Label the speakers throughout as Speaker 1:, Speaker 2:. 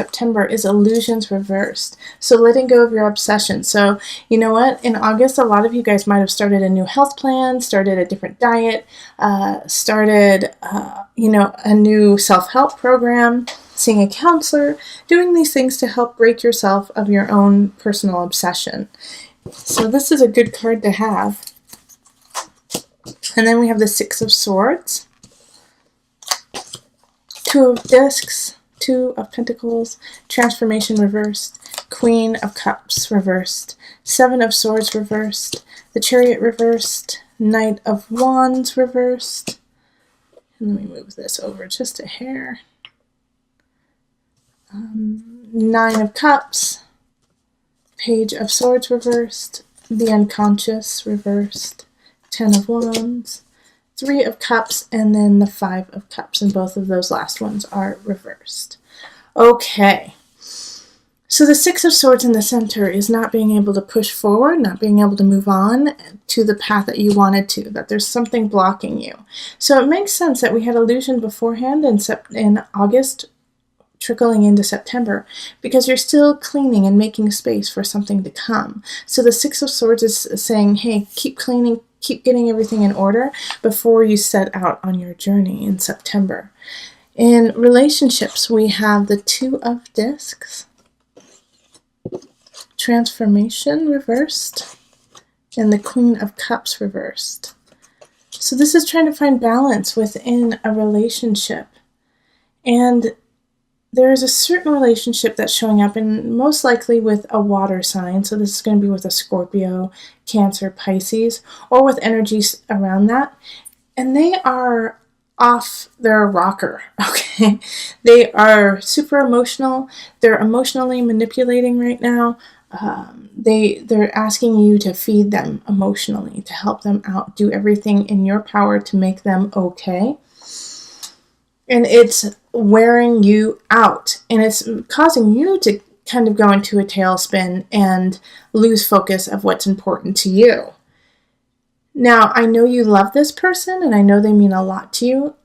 Speaker 1: September is illusions reversed. So letting go of your obsession. So you know what? In August, a lot of you guys might have started a new health plan, started a different diet, started, a new self-help program, seeing a counselor, doing these things to help break yourself of your own personal obsession. So this is a good card to have. And then we have the Six of Swords, Two of Discs, Two of Pentacles, Transformation reversed, Queen of Cups reversed, Seven of Swords reversed, the Chariot reversed, Knight of Wands reversed. And let me move this over just a hair. Nine of Cups, Page of Swords reversed, the Unconscious reversed, Ten of Wands, Three of Cups, and then the Five of Cups, and both of those last ones are reversed. Okay, so the Six of Swords in the center is not being able to push forward, not being able to move on to the path that you wanted to, that there's something blocking you. So it makes sense that we had illusion beforehand in August, trickling into September, because you're still cleaning and making space for something to come. So the Six of Swords is saying, hey, keep cleaning, keep getting everything in order before you set out on your journey in September. In relationships, we have the Two of Discs, Transformation reversed, and the Queen of Cups reversed. So this is trying to find balance within a relationship. And there is a certain relationship that's showing up, and most likely with a water sign. So this is going to be with a Scorpio, Cancer, Pisces, or with energies around that. And they are off their rocker, okay? They are super emotional. They're emotionally manipulating right now. They're asking you to feed them emotionally, to help them out, do everything in your power to make them okay. And it's wearing you out, and it's causing you to kind of go into a tailspin and lose focus of what's important to you. Now, I know you love this person, and I know they mean a lot to you,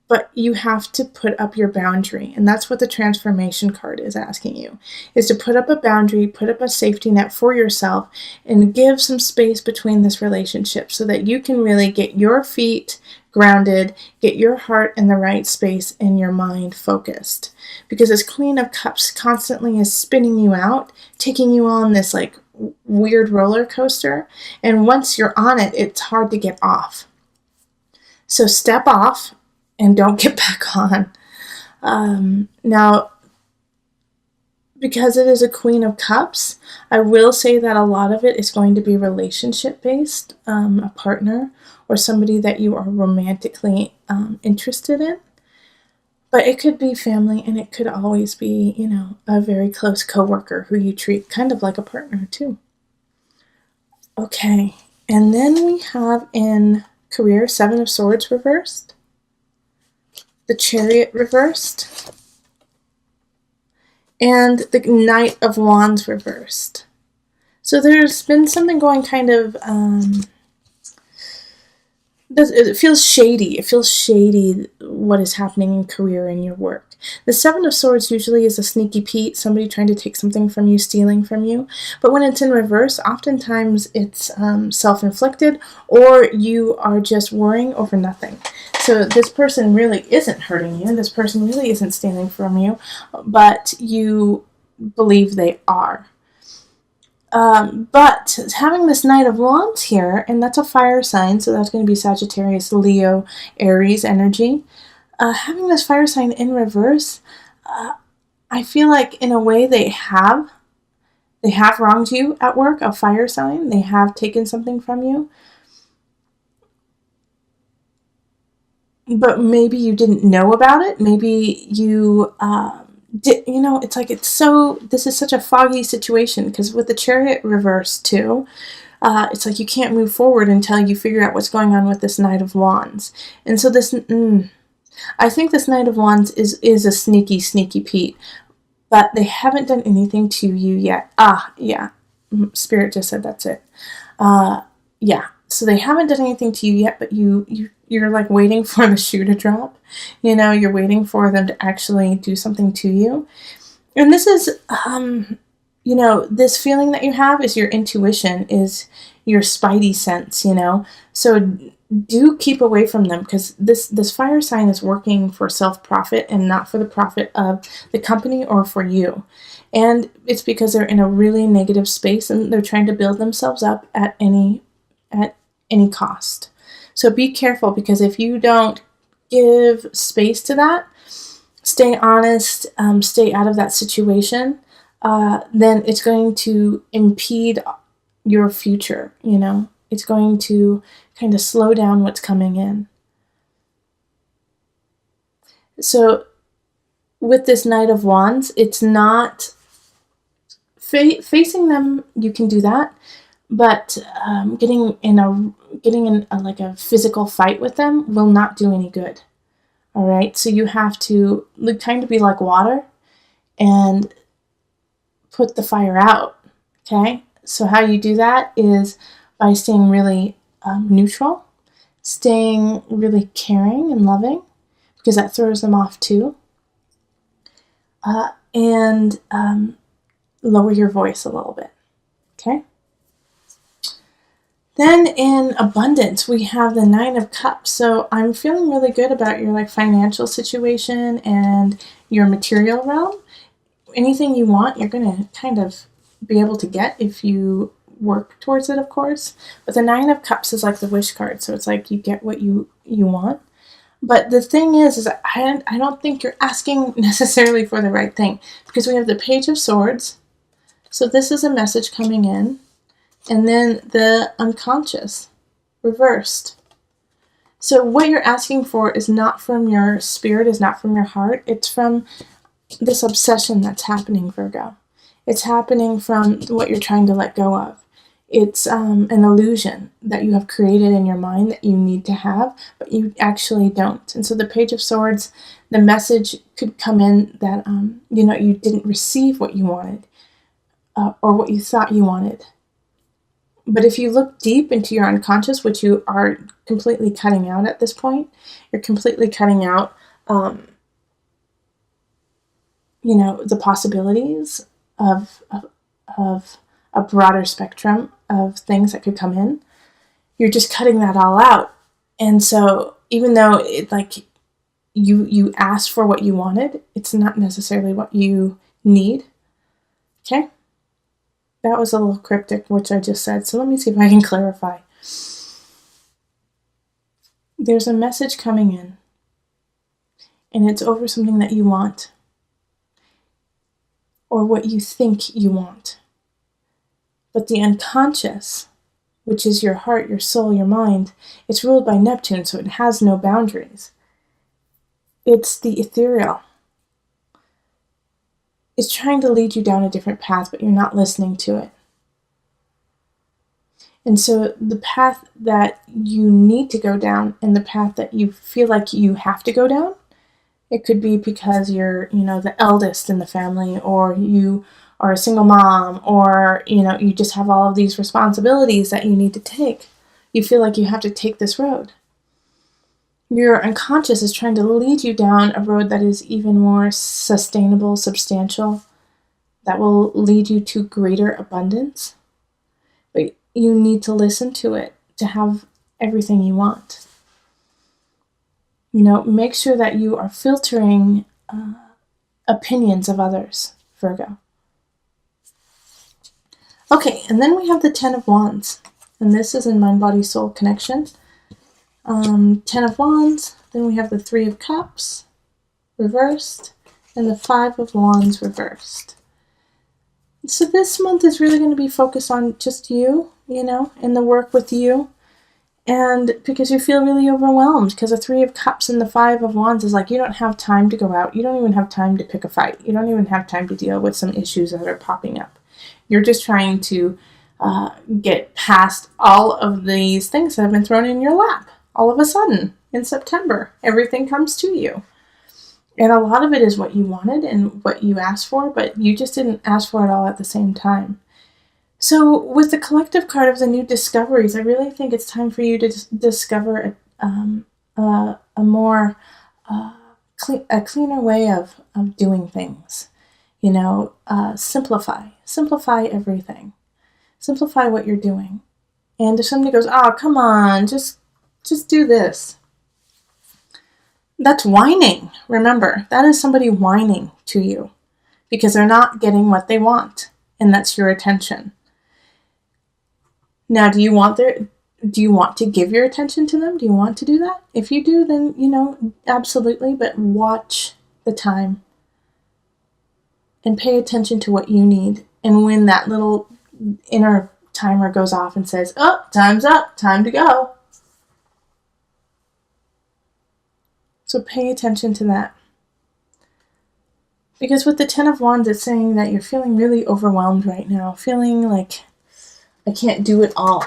Speaker 1: but you have to put up your boundary, and that's what the Transformation card is asking you, is to put up a boundary, put up a safety net for yourself, and give some space between this relationship so that you can really get your feet grounded, get your heart in the right space and your mind focused. Because this Queen of Cups constantly is spinning you out, taking you on this like weird roller coaster, and once you're on it, it's hard to get off. So step off and don't get back on. Now, because it is a Queen of Cups, I will say that a lot of it is going to be relationship based, a partner or somebody that you are romantically interested in. But it could be family, and it could always be, a very close coworker who you treat kind of like a partner too. Okay, and then we have in career Seven of Swords reversed, the Chariot reversed, and the Knight of Wands reversed. So there's been something going kind of, it feels shady. It feels shady what is happening in career and your work. The Seven of Swords usually is a sneaky Pete, somebody trying to take something from you, stealing from you. But when it's in reverse, oftentimes it's self-inflicted, or you are just worrying over nothing. So this person really isn't hurting you. This person really isn't stealing from you, but you believe they are. But having this Knight of Wands here, and that's a fire sign, so that's going to be Sagittarius, Leo, Aries energy. Having this fire sign in reverse, I feel like in a way they have wronged you at work, a fire sign. They have taken something from you. But maybe you didn't know about it. Maybe you this is such a foggy situation, because with the Chariot reverse too, it's like you can't move forward until you figure out what's going on with this Knight of Wands. And so I think this Knight of Wands is a sneaky Pete, but they haven't done anything to you yet. Yeah, Spirit just said that's it. Yeah, so they haven't done anything to you yet, but you're like waiting for the shoe to drop. You're waiting for them to actually do something to you. And this is, this feeling that you have is your intuition, is your spidey sense, So do keep away from them, because this fire sign is working for self-profit and not for the profit of the company or for you. And it's because they're in a really negative space and they're trying to build themselves up at any cost. So be careful, because if you don't give space to that, stay honest, stay out of that situation, then it's going to impede your future, It's going to kind of slow down what's coming in. So with this Knight of Wands, it's not facing them, you can do that, but getting in a physical fight with them will not do any good. All right, so you have to kind of be like water and put the fire out. Okay, so how you do that is by staying really neutral, staying really caring and loving, because that throws them off too, and lower your voice a little bit. Okay. Then in abundance, we have the Nine of Cups. So I'm feeling really good about your financial situation and your material realm. Anything you want, you're going to kind of be able to get if you work towards it, of course. But the Nine of Cups is like the wish card. So it's like you get what you want. But the thing is I don't think you're asking necessarily for the right thing, because we have the Page of Swords. So this is a message coming in. And then the unconscious, reversed. So what you're asking for is not from your spirit, is not from your heart. It's from this obsession that's happening, Virgo. It's happening from what you're trying to let go of. It's an illusion that you have created in your mind that you need to have, but you actually don't. And so the Page of Swords, the message could come in that, you didn't receive what you wanted, or what you thought you wanted. But if you look deep into your unconscious, which you are completely cutting out at this point, you're completely cutting out, the possibilities of a broader spectrum of things that could come in. You're just cutting that all out. And so even though you asked for what you wanted, it's not necessarily what you need. Okay? That was a little cryptic, which I just said. So let me see if I can clarify. There's a message coming in, and it's over something that you want, or what you think you want. But the unconscious, which is your heart, your soul, your mind, it's ruled by Neptune, so it has no boundaries. It's the ethereal. It's trying to lead you down a different path, but you're not listening to it. And so the path that you need to go down, and the path that you feel like you have to go down, it could be because you're, the eldest in the family, or you are a single mom, or, you just have all of these responsibilities that you need to take. You feel like you have to take this road. Your unconscious is trying to lead you down a road that is even more sustainable, substantial, that will lead you to greater abundance. But you need to listen to it to have everything you want. Make sure that you are filtering opinions of others, Virgo. Okay, and then we have the Ten of Wands. And this is in Mind, Body, Soul connection. 10 of Wands, then we have the 3 of Cups, reversed, and the 5 of Wands, reversed. So this month is really going to be focused on just you, and the work with you. And because you feel really overwhelmed, because the 3 of Cups and the 5 of Wands is like you don't have time to go out. You don't even have time to pick a fight. You don't even have time to deal with some issues that are popping up. You're just trying to get past all of these things that have been thrown in your lap. All of a sudden, in September, everything comes to you. And a lot of it is what you wanted and what you asked for, but you just didn't ask for it all at the same time. So with the collective card of the new discoveries, I really think it's time for you to discover a more a cleaner way of doing things. Simplify everything. Simplify what you're doing. And if somebody goes, oh, come on, just do this. That's whining. Remember, that is somebody whining to you because they're not getting what they want, and that's your attention. Now, do you want to give your attention to them? Do you want to do that? If you do, then, absolutely, but watch the time and pay attention to what you need. And when that little inner timer goes off and says, oh, time's up, time to go. So pay attention to that. Because with the Ten of Wands, it's saying that you're feeling really overwhelmed right now, feeling like I can't do it all.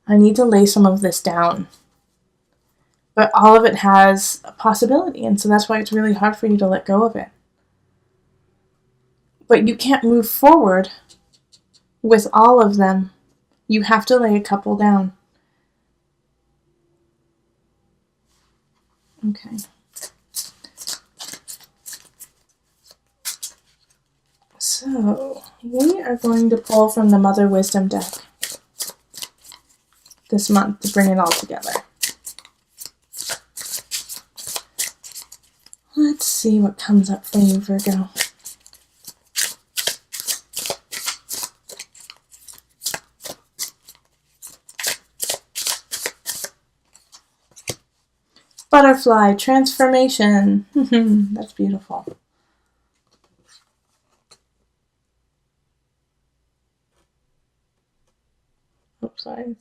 Speaker 1: I need to lay some of this down. But all of it has a possibility, and so that's why it's really hard for you to let go of it. But you can't move forward with all of them. You have to lay a couple down. Okay. So, we are going to pull from the Mother Wisdom deck this month to bring it all together. Let's see what comes up for you, Virgo. Butterfly, transformation. That's beautiful. Oops, sorry.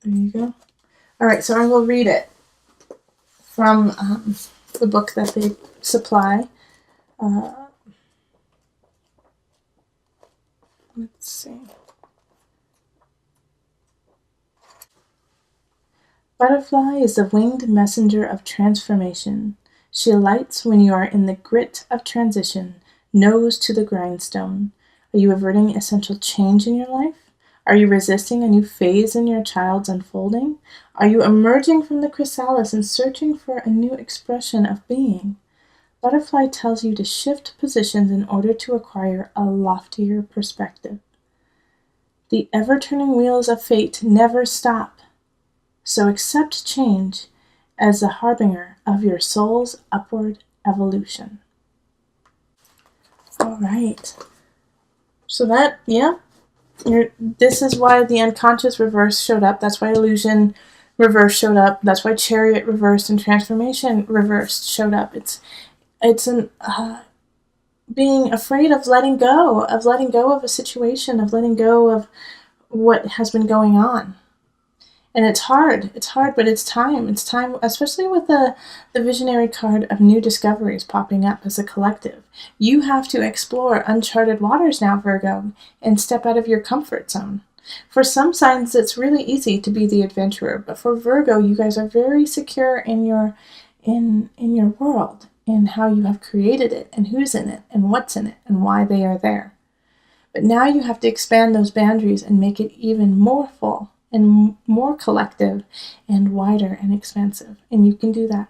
Speaker 1: There you go. All right, so I will read it from the book that they supply. Let's see. Butterfly is the winged messenger of transformation. She alights when you are in the grit of transition, nose to the grindstone. Are you averting essential change in your life? Are you resisting a new phase in your child's unfolding? Are you emerging from the chrysalis and searching for a new expression of being? Butterfly tells you to shift positions in order to acquire a loftier perspective. The ever-turning wheels of fate never stop. So accept change as the harbinger of your soul's upward evolution. All right. So that, this is why the unconscious reverse showed up. That's why illusion reverse showed up. That's why chariot reversed and transformation reversed showed up. It's being afraid of letting go of a situation, of letting go of what has been going on. And it's hard, but it's time. It's time, especially with the visionary card of new discoveries popping up as a collective. You have to explore uncharted waters now, Virgo, and step out of your comfort zone. For some signs, it's really easy to be the adventurer, but for Virgo, you guys are very secure in your world, in how you have created it, and who's in it, and what's in it, and why they are there. But now you have to expand those boundaries and make it even more full, and more collective, and wider and expansive. And you can do that.